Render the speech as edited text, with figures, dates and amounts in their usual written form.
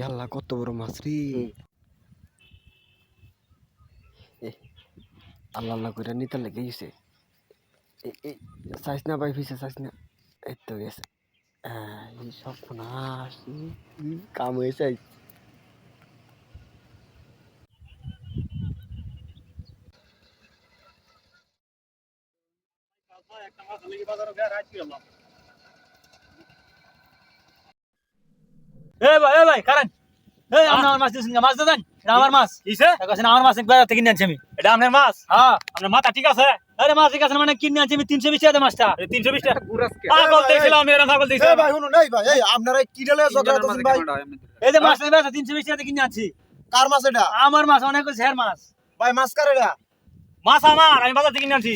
আল্লাহ কত বড় মাছ রে। আল্লাহ আল্লাহ করে নিতে লেগে গেছে। চাইস না ভাই, ফিসে চাইস না। এই তো গেছে। এই সব নাশ কাম হয়েছে। এ ভাই কারণ আমার মাছ দিছেন মাছ দেন এটা আমার মাছ কিসে দেখছেন আমার মাছ একবার থেকে কিনে আনছি আমি এটা আপনার মাছ হ্যাঁ আপনার মাথা ঠিক আছে আরে মাছ ঠিক আছে মানে কিনে আনছি আমি 320 টাকা মাছটা 320 টাকা পাগল দেখছিলাম আমি এরা পাগল দেখছিলাম ভাই শুনুন এই ভাই এই আপনারা কি ডালে ঝগড়া করতেছেন ভাই? এই যে মাছটা বেচা 320 টাকা কিনে আনছি কার মাছ এটা? আমার মাছ অনেক শেয়ার মাছ ভাই মাছ কার এটা? মাছ আমার আমি বাজার থেকে কিনে আনছি